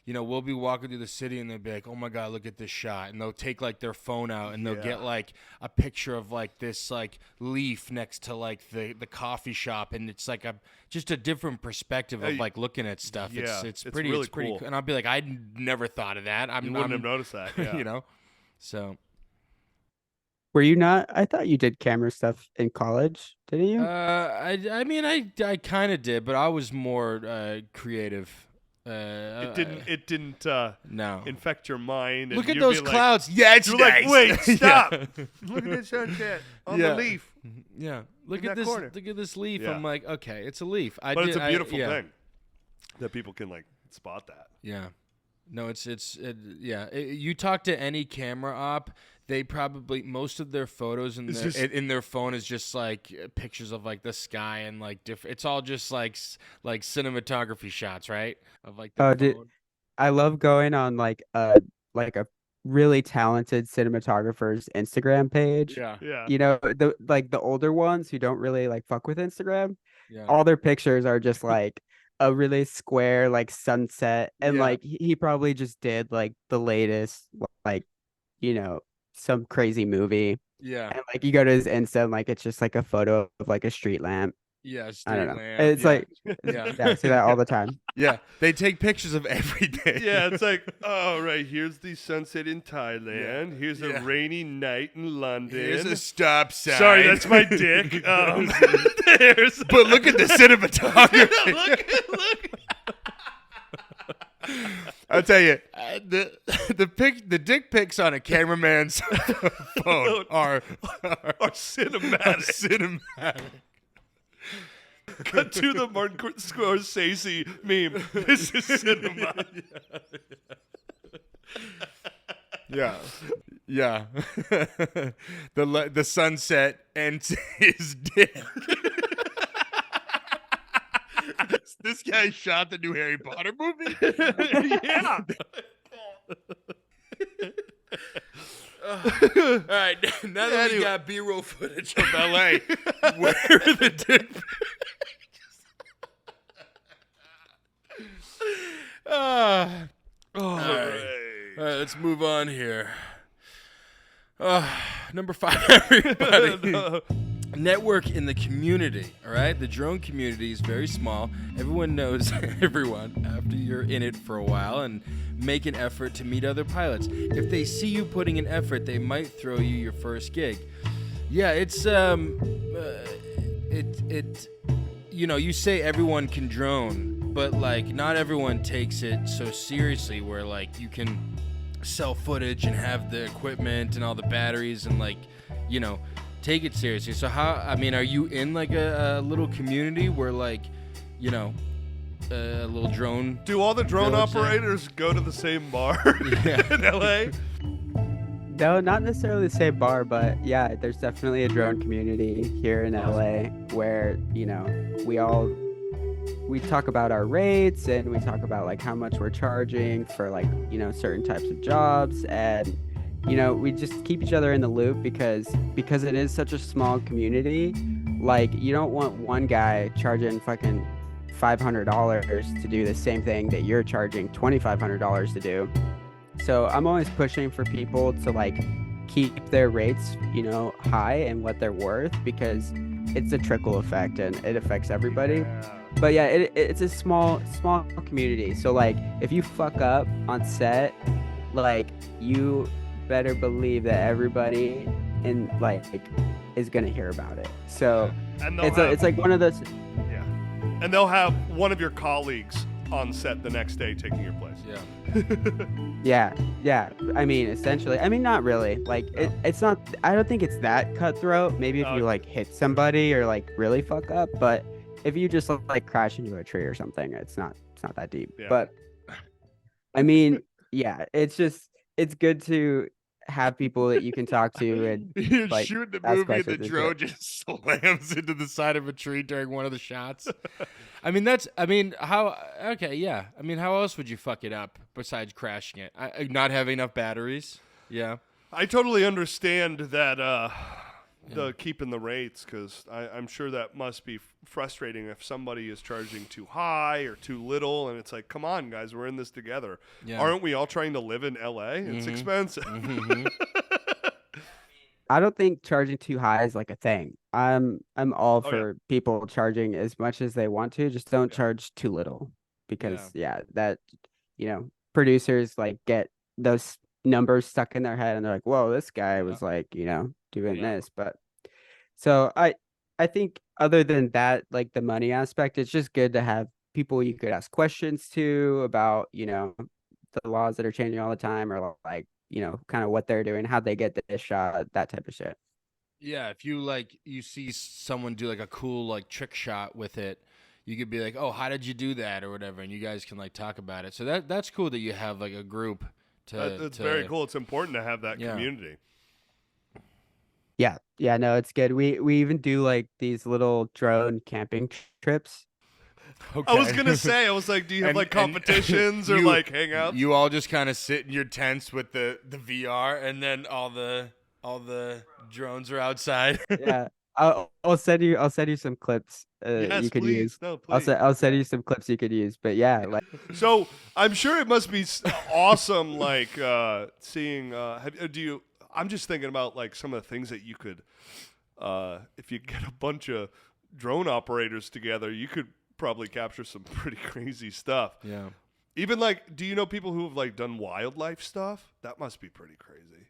we'll be walking through the city and they'll be like, oh my god, look at this shot, and they'll take like their phone out and they'll get like a picture of like this like leaf next to like the coffee shop, and it's like just a different perspective of like looking at stuff. Yeah, It's it's pretty really it's pretty cool. And I'll be like, I never thought of that. You wouldn't have noticed that. Yeah. So Were you not? I thought you did camera stuff in college, didn't you? I mean I kind of did, but I was more creative. It didn't No. infect your mind. And Look at you'd those be like- clouds. Yeah, it's You're nice. like, wait, stop! Yeah. Look at that sunset on Yeah. the leaf. Yeah. Look In at that this. corner. Look at this leaf. Yeah. I'm like, okay, it's a leaf. But it's a beautiful yeah. thing that people can like spot that. Yeah. No, you talk to any camera op, they probably most of their photos in their phone is just like pictures of like the sky and like different. It's all just like cinematography shots, right? Of like the phone. I love going on like a really talented cinematographer's Instagram page. Yeah. Yeah. The older ones who don't really like fuck with Instagram, Yeah. all their pictures are just like a really square like sunset, and Yeah. like he probably just did like the latest like some crazy movie, Yeah. and like you go to his Insta and like it's just like a photo of like a street lamp. Yeah. I don't know. Streetland. It's Yeah. like Yeah. I see that all the time. Yeah, they take pictures of every day. Yeah, it's like, oh, right, here's the sunset in Thailand. Here's Yeah. a rainy night in London. Here's a stop sign. Sorry, that's my dick. There's But look at the cinematography. look. I'll tell you, the dick pics on a cameraman's phone are cinematic. cinematic. Cut to the Martin Scorsese meme. This is cinema. Yeah, yeah. The sunset and his dick. This guy shot the new Harry Potter movie. Yeah. All right, now that we got B-roll footage of LA, where are the dick pics? All right, let's move on here. Number 5, everybody. Network in the community, all right? The drone community is very small. Everyone knows everyone after you're in it for a while and make an effort to meet other pilots. If they see you putting an effort, they might throw you your first gig. Yeah, it's you know, you say everyone can drone, but like not everyone takes it so seriously where like you can sell footage and have the equipment and all the batteries and like, you know, take it seriously. So are you in like a little community where like, you know, a little drone? Do all the drone village there? operators go to the same bar in LA? No, not necessarily the same bar, but yeah, there's definitely a drone community here in LA where, you know, we talk about our rates and we talk about like how much we're charging for like, you know, certain types of jobs, and you know, we just keep each other in the loop because it is such a small community. Like, you don't want one guy charging fucking $500 to do the same thing that you're charging $2,500 to do. So I'm always pushing for people to like keep their rates, you know, high and what they're worth, because it's a trickle effect and it affects everybody. But yeah, it's a small community. So like if you fuck up on set, like you better believe that everybody in like is gonna hear about it. So And it's like one of those. Yeah. And they'll have one of your colleagues on set the next day taking your place. Yeah. I mean, essentially. I mean, not really. Like it's not. I don't think it's that cutthroat. Maybe if you like hit somebody or like really fuck up, but if you just like crash into a tree or something, it's not that deep. Yeah. But I mean, yeah, it's good to have people that you can talk to and You're like, shooting the ask movie and the questions and drone shit. just slams into the side of a tree during one of the shots. How else would you fuck it up besides crashing it? Not having enough batteries. Yeah. I totally understand that the keeping the rates, because I'm sure that must be frustrating if somebody is charging too high or too little, and it's like, come on, guys, we're in this together. Yeah. Aren't we all trying to live in LA? It's expensive. I don't think charging too high is like a thing. I'm all for people charging as much as they want to, just don't charge too little, because that, you know, producers like get those numbers stuck in their head and they're like, whoa, this guy was like, you know, doing this. But so I think other than that, like the money aspect, it's just good to have people you could ask questions to about, you know, the laws that are changing all the time, or like, you know, kind of what they're doing, how they get this shot, that type of shit. Yeah, if you see someone do like a cool like trick shot with it, you could be like, "Oh, how did you do that?" or whatever, and you guys can like talk about it. So that's cool that you have like a group That's very cool. It's important to have that community. Yeah, no, it's good. We even do like these little drone camping trips. Okay. I was gonna say, I was like, do you have like competitions or like hangouts? You all just kind of sit in your tents with the VR, and then all the drones are outside. Yeah, I'll send you some clips Yes, you could please. use. No, please. I'll send you some clips you could use. But yeah, like So I'm sure it must be awesome, like seeing. I'm just thinking about like some of the things that you could, if you get a bunch of drone operators together, you could probably capture some pretty crazy stuff. Yeah. Even like, do you know people who have like done wildlife stuff? That must be pretty crazy.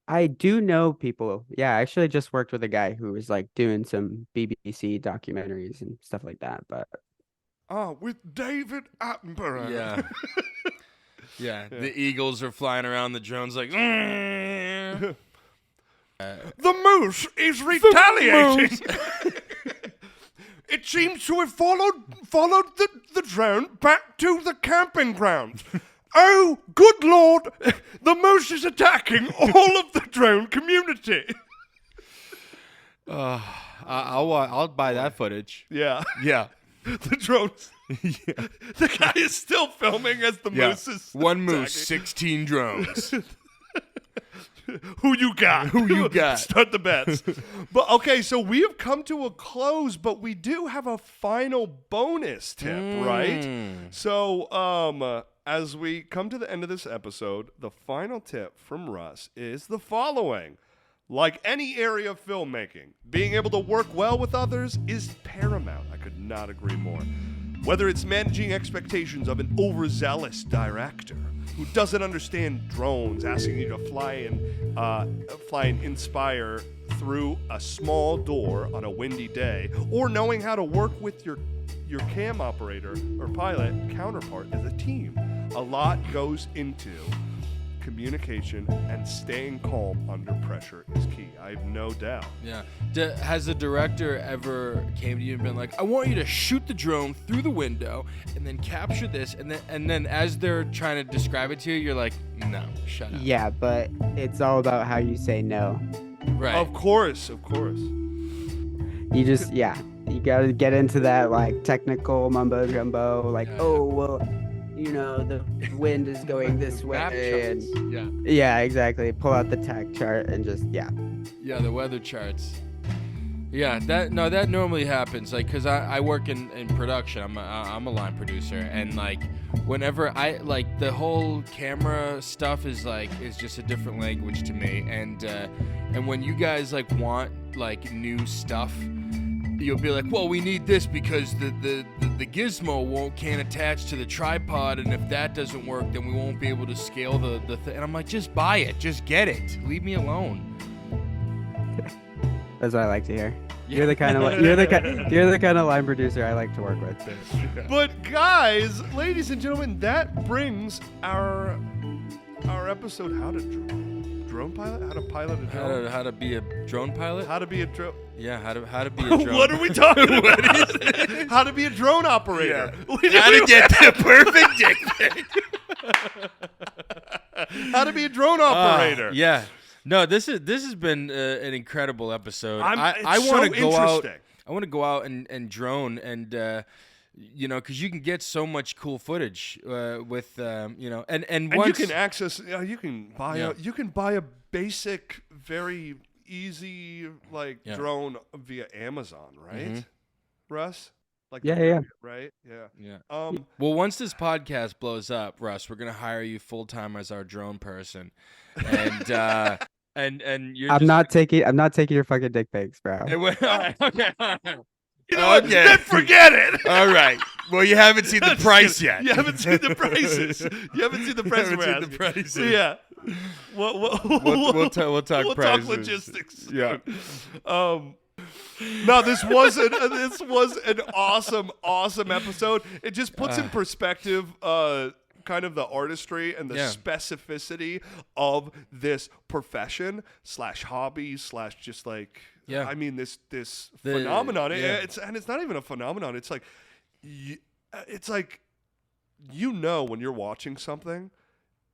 I do know people. Yeah, I actually just worked with a guy who was like doing some BBC documentaries and stuff like that. But with David Attenborough. Yeah. Yeah, the eagles are flying around. The drone's like, the moose is retaliating. It seems to have followed the drone back to the camping ground. Oh, good Lord! The moose is attacking all of the drone community. I I'll buy that footage. Yeah. Yeah. The drones. Yeah. The guy is still filming as the moose is One moose, attacking. 16 drones. Who you got? Who you got? Start the bets. But okay, so we have come to a close, but we do have a final bonus tip, right? So, as we come to the end of this episode, the final tip from Russ is the following. Like any area of filmmaking, being able to work well with others is paramount. I could not agree more. Whether it's managing expectations of an overzealous director who doesn't understand drones, asking you to fly and inspire through a small door on a windy day, or knowing how to work with your cam operator or pilot counterpart as a team. A lot goes into communication, and staying calm under pressure is key. I have no doubt. Yeah. Has the director ever came to you and been like, I want you to shoot the drone through the window and then capture this, and then as they're trying to describe it to you, you're like, no, shut up. Yeah, but it's all about how you say no. Right. Of course. You just, you gotta get into that like technical mumbo jumbo, like, oh, well, you know, the wind is going this Map way. charts. And, Yeah. yeah, exactly. Pull out the tag chart and just, Yeah, the weather charts. Yeah, that normally happens, like, cause I work in production. I'm a line producer, and like whenever I like the whole camera stuff is just a different language to me, and when you guys like want like new stuff, you'll be like, well, we need this because the gizmo can't attach to the tripod, and if that doesn't work, then we won't be able to scale the thing. And I'm like, just buy it, just get it, leave me alone. that's what I like to hear. You're the kind of line producer I like to work with. But guys, ladies and gentlemen, that brings our episode how to drone pilot, how to pilot a drone, How to be a drone pilot? how to be a drone. Yeah, how to be a drone. What are we talking about? How to be a drone operator. How to get the perfect dick pic. How to be a drone operator. Yeah. No, this has been an incredible episode. I It's want so to go out. interesting. I want to go out and drone and you know, because you can get so much cool footage with you know, and once you can access. You can buy Yeah. you can buy a basic, very easy Yeah. drone via Amazon, right, Mhm. Russ? Like Yeah. right, yeah. Yeah. Well, once this podcast blows up, Russ, we're gonna hire you full time as our drone person, and and you're. I'm not taking your fucking dick pics, bro. Okay. You know what? Then forget it. All right. Well, you haven't seen the price yet. You haven't seen the prices. You haven't seen the prices. Haven't seen the prices. Yeah. We'll talk We'll prices. talk logistics. Yeah. No, this was an awesome episode. It just puts in perspective kind of the artistry and the specificity of this profession / hobby / just like I mean this phenomenon. It's not even a phenomenon. It's like you know when you're watching something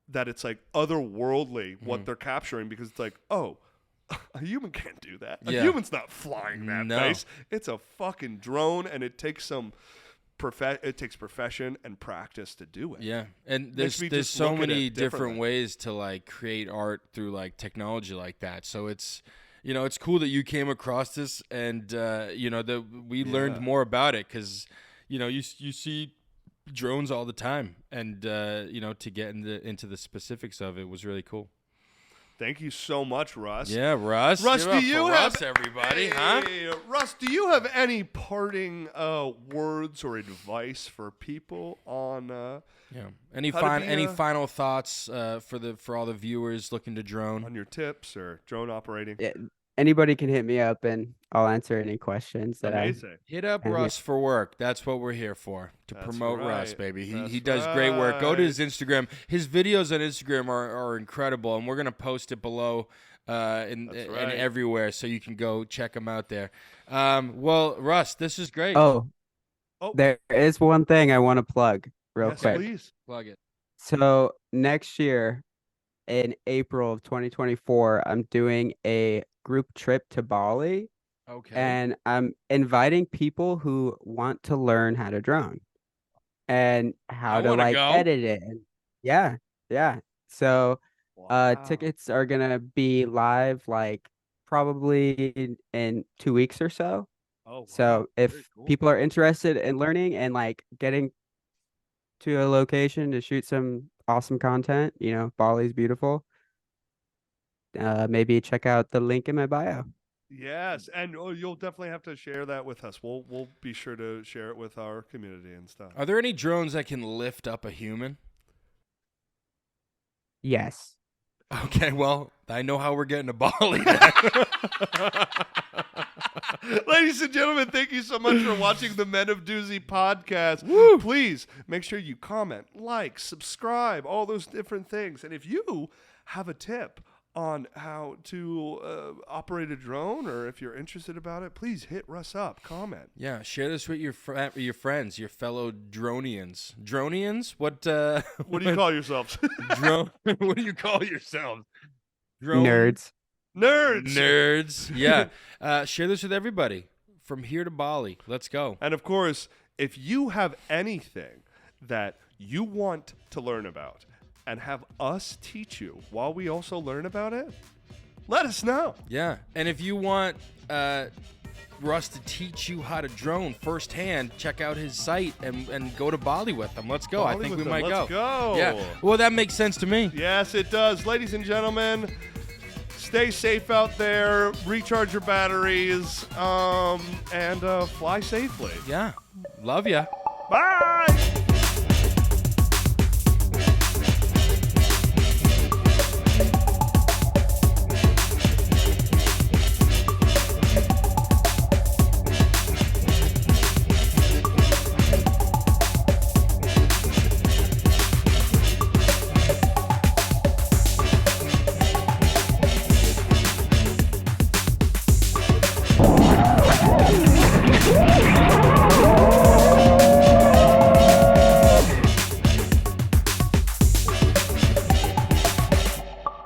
that it's like otherworldly what they're capturing, because it's like, oh, a human can't do that. A human's not flying that nice. It's a fucking drone, and it takes profession and practice to do it. Yeah, and there's so many different ways to like create art through like technology like that. So it's, you know, it's cool that you came across this, and you know, that we learned more about it, because you know you see drones all the time, and you know, to get into the specifics of it was really cool. Thank you so much, Russ. Yeah, Russ. Russ, Give it up do you for have Russ, everybody? Hey, Russ, do you have any parting words or advice for people on? Any final thoughts for all the viewers looking to drone? On your tips or drone operating? Yeah, anybody can hit me up, and I'll answer any questions that Amazing. Hit up Russ for work. That's what we're here for, to promote Russ, right. baby. That's He does great work. Go to right. his Instagram. His videos on Instagram are incredible, and we're going to post it below and everywhere, so you can go check him out there. Well, Russ, this is great. Oh, there is one thing I want to plug real Yes, quick. please. Plug it. So next year, in April of 2024, I'm doing a group trip to Bali, Okay. and I'm inviting people who want to learn how to drone and how I to wanna like go. edit it. And yeah, yeah. So Wow. tickets are gonna be live like probably in 2 weeks or so. Oh, wow. So Very if cool. people are interested in learning and like getting to a location to shoot some awesome content, Bali's beautiful. Maybe check out the link in my bio. Yes, and you'll definitely have to share that with us. We'll be sure to share it with our community and stuff. Are there any drones that can lift up a human? Yes. Okay, well, I know how we're getting to Bali. Ladies and gentlemen, thank you so much for watching the Men of Doozy podcast. Please make sure you comment, like, subscribe, all those different things. And if you have a tip on how to operate a drone, or if you're interested about it, please hit Russ up, comment. Yeah, share this with your friends, your fellow dronians. Dronians? What What do you call yourselves? drone? What do you call yourselves? Drone Nerds. Nerds. Nerds. Yeah. Share this with everybody. From here to Bali. Let's go. And of course, if you have anything that you want to learn about and have us teach you while we also learn about it, let us know. Yeah. And if you want Russ to teach you how to drone firsthand, check out his site and go to Bali with him. Let's go. I Bali think with we them. might Let's go. Yeah. Well, that makes sense to me. Yes, it does. Ladies and gentlemen, stay safe out there, recharge your batteries, and fly safely. Yeah. Love ya. Bye!